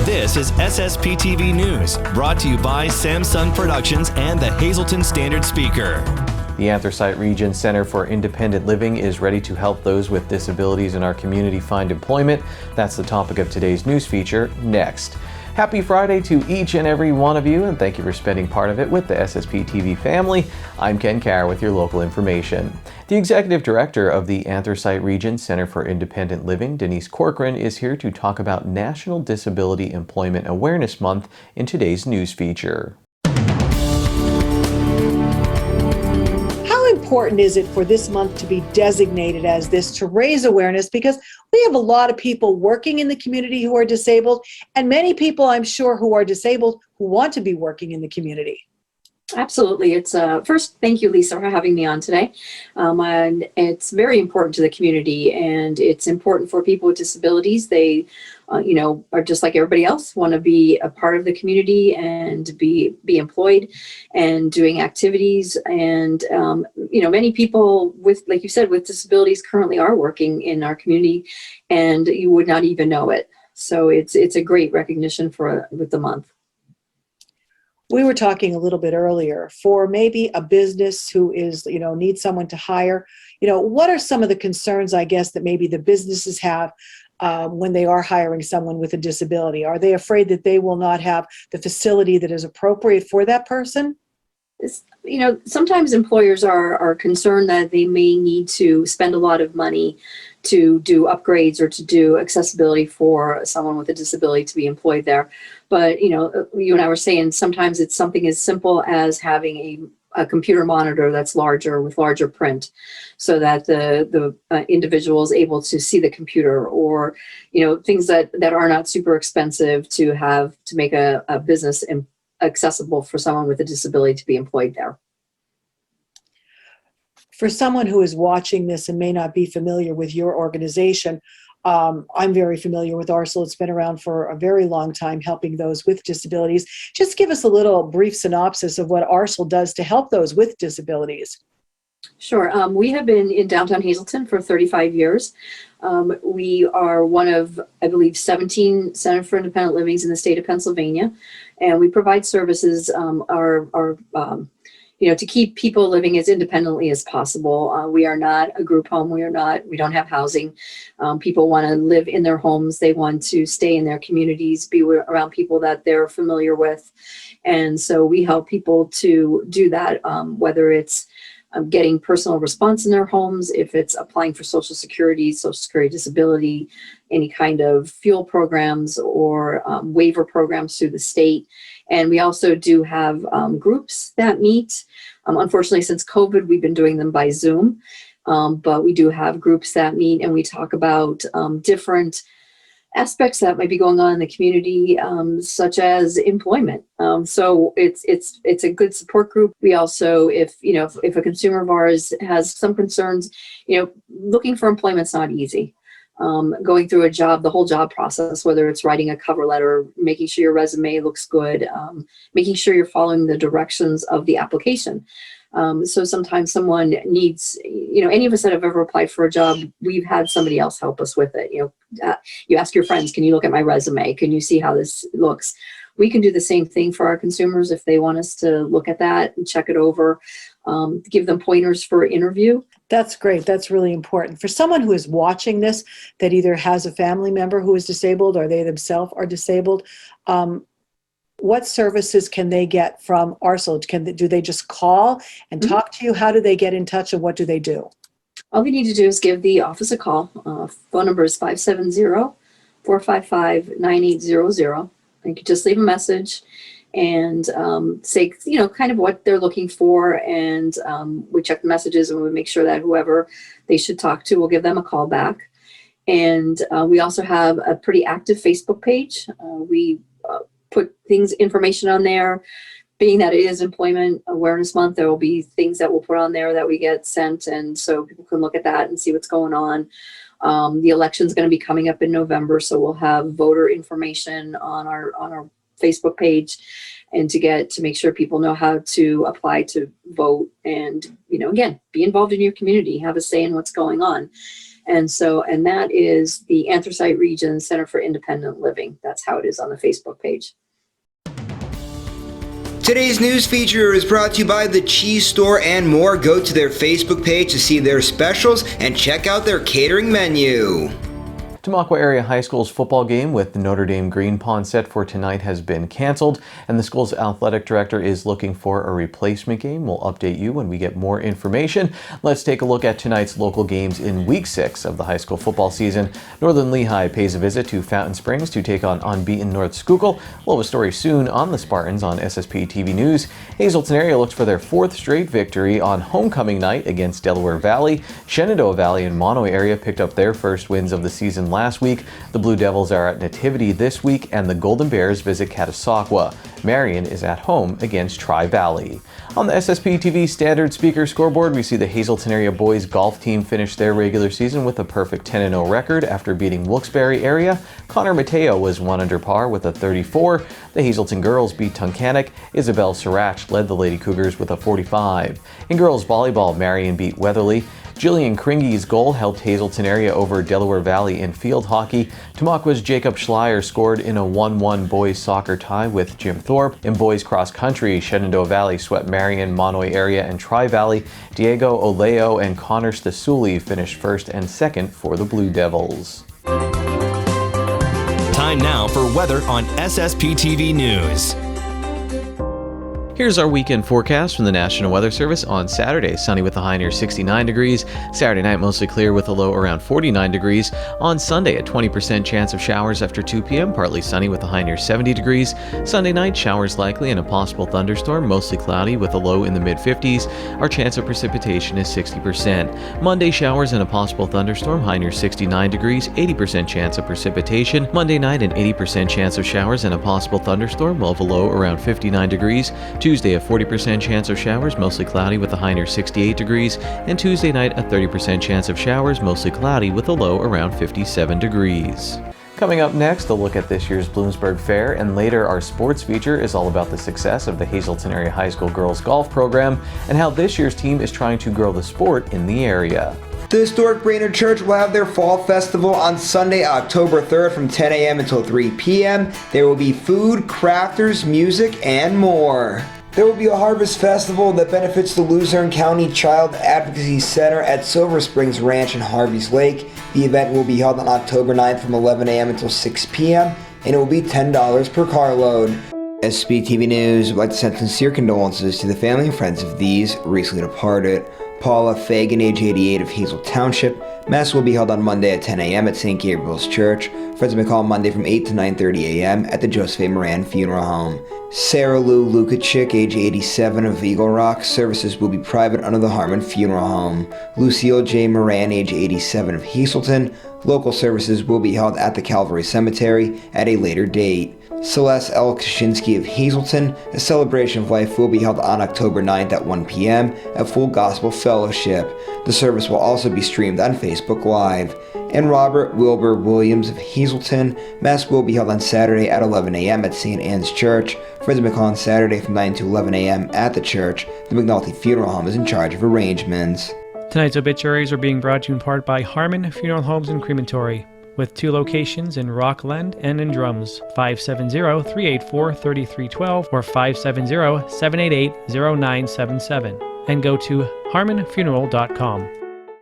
This is SSPTV News, brought to you by Samsung Productions and the Hazleton Standard Speaker. The Anthracite Region Center for Independent Living is ready to help those with disabilities in our community find employment. That's the topic of today's news feature next. Happy Friday to each and every one of you, and thank you for spending part of it with the SSPTV family. I'm Ken Carr with your local information. The Executive Director of the Anthracite Region Center for Independent Living, Denise Corcoran, is here to talk about National Disability Employment Awareness Month in today's news feature. How important is it for this month to be designated as this to raise awareness? Because we have a lot of people working in the community who are disabled, and many people, I'm sure, who are disabled who want to be working in the community. Absolutely. It's first, thank you, Lisa, for having me on today. And it's very important to the community, and it's important for people with disabilities. They, are just like everybody else, want to be a part of the community and be employed and doing activities. And many people with, like you said, with disabilities currently are working in our community, and you would not even know it. So it's a great recognition with the month. We were talking a little bit earlier for maybe a business who is, needs someone to hire. What are some of the concerns, I guess, that maybe the businesses have when they are hiring someone with a disability? Are they afraid that they will not have the facility that is appropriate for that person? Sometimes employers are concerned that they may need to spend a lot of money to do upgrades or to do accessibility for someone with a disability to be employed there. But, you and I were saying sometimes it's something as simple as having a computer monitor that's larger with larger print so that the individual is able to see the computer, or, things that are not super expensive to make a business accessible for someone with a disability to be employed there. For someone who is watching this and may not be familiar with your organization, I'm very familiar with ARSL. It's been around for a very long time, helping those with disabilities. Just give us a little brief synopsis of what ARSL does to help those with disabilities. Sure. We have been in downtown Hazleton for 35 years. We are one of, I believe, 17 Center for Independent Livings in the state of Pennsylvania, and we provide services to keep people living as independently as possible. We are not a group home. We don't have housing. People want to live in their homes. They want to stay in their communities, be around people that they're familiar with. And so we help people to do that, whether it's getting personal response in their homes, if it's applying for Social Security disability, any kind of fuel programs or waiver programs through the state. And we also do have groups that meet. Unfortunately, since COVID, we've been doing them by Zoom, but we do have groups that meet, and we talk about different aspects that might be going on in the community, such as employment. So it's a good support group. We also, if a consumer of ours has some concerns, looking for employment's not easy. Going through the whole job process, whether it's writing a cover letter, making sure your resume looks good, making sure you're following the directions of the application. So sometimes someone needs, any of us that have ever applied for a job, we've had somebody else help us with it. You ask your friends, can you look at my resume? Can you see how this looks? We can do the same thing for our consumers if they want us to look at that and check it over, give them pointers for interview. That's great. That's really important. For someone who is watching this that either has a family member who is disabled or they themselves are disabled, what services can they get from ARSL? Do they just call and talk to you? How do they get in touch, and what do they do? All they need to do is give the office a call. Phone number is 570-455-9800. You can just leave a message and say, kind of what they're looking for. And we check the messages and we make sure that whoever they should talk to will give them a call back. And we also have a pretty active Facebook page. We put information on there. Being that it is Employment Awareness Month, there will be things that we'll put on there that we get sent, and so people can look at that and see what's going on. The election is going to be coming up in November, so we'll have voter information on our Facebook page, and to make sure people know how to apply to vote and, again, be involved in your community, have a say in what's going on. And that is the Anthracite Region Center for Independent Living. That's how it is on the Facebook page. Today's news feature is brought to you by the Cheese Store and more. Go to their Facebook page to see their specials and check out their catering menu. Tamaqua Area High School's football game with the Notre Dame Green Pond set for tonight has been canceled, and the school's athletic director is looking for a replacement game. We'll update you when we get more information. Let's take a look at tonight's local games in Week 6 of the high school football season. Northern Lehigh pays a visit to Fountain Springs to take on unbeaten North Schuylkill. We'll have a story soon on the Spartans on SSPTV News. Hazelton area looks for their 4th straight victory on homecoming night against Delaware Valley. Shenandoah Valley and Mono area picked up their first wins of the season last week. The Blue Devils are at Nativity this week, and the Golden Bears visit Catasauqua. Marion is at home against Tri-Valley. On the SSPTV Standard Speaker scoreboard, we see the Hazelton area boys golf team finish their regular season with a perfect 10-0 record after beating Wilkes-Barre area. Connor Mateo was 1 under par with a 34. The Hazelton girls beat Tunkhannock. Isabel Sirach led the Lady Cougars with a 45. In girls volleyball, Marion beat Weatherly. Jillian Kringe's goal helped Hazelton area over Delaware Valley in field hockey. Tamaqua's Jacob Schleier scored in a 1-1 boys soccer tie with Jim Thorpe. In boys cross country, Shenandoah Valley swept Marion, Monoy area, and Tri-Valley. Diego Oleo and Connor Stasuli finished 1st and 2nd for the Blue Devils. Time now for weather on SSPTV News. Here's our weekend forecast from the National Weather Service. On Saturday, sunny with a high near 69 degrees. Saturday night, mostly clear with a low around 49 degrees. On Sunday, a 20% chance of showers after 2 p.m., partly sunny with a high near 70 degrees. Sunday night, showers likely and a possible thunderstorm, mostly cloudy with a low in the mid-50s. Our chance of precipitation is 60%. Monday, showers and a possible thunderstorm, high near 69 degrees, 80% chance of precipitation. Monday night, an 80% chance of showers and a possible thunderstorm, we'll have a low around 59 degrees. Tuesday, a 40% chance of showers, mostly cloudy with a high near 68 degrees. And Tuesday night, a 30% chance of showers, mostly cloudy with a low around 57 degrees. Coming up next, a look at this year's Bloomsburg Fair, and later our sports feature is all about the success of the Hazelton Area High School girls golf program and how this year's team is trying to grow the sport in the area. The historic Brainerd Church will have their fall festival on Sunday, October 3rd from 10 a.m. until 3 p.m. There will be food, crafters, music, and more. There will be a harvest festival that benefits the Luzerne County Child Advocacy Center at Silver Springs Ranch in Harveys Lake. The event will be held on October 9th from 11 a.m. until 6 p.m. and it will be $10 per carload. SSPTV News would like to send sincere condolences to the family and friends of these recently departed. Paula Fagan, age 88, of Hazel Township. Mass will be held on Monday at 10 a.m. at St. Gabriel's Church. Friends may call Monday from 8 to 9:30 a.m. at the Joseph A. Moran Funeral Home. Sarah Lou Lukachik, age 87, of Eagle Rock. Services will be private under the Harmon Funeral Home. Lucille J. Moran, age 87, of Hazelton. Local services will be held at the Calvary Cemetery at a later date. Celeste L. Kaczynski of Hazelton. A celebration of life will be held on October 9th at 1 p.m. at Full Gospel Fellowship. The service will also be streamed on Facebook Live. And Robert Wilbur Williams of Hazelton. Mass will be held on Saturday at 11 a.m. at St. Anne's Church. Friends may call on Saturday from 9 to 11 a.m. at the church. The McNulty Funeral Home is in charge of arrangements. Tonight's obituaries are being brought to you in part by Harmon Funeral Homes and Crematory, with 2 locations in Rockland and in Drums, 570-384-3312 or 570-788-0977, and go to harmonfuneral.com.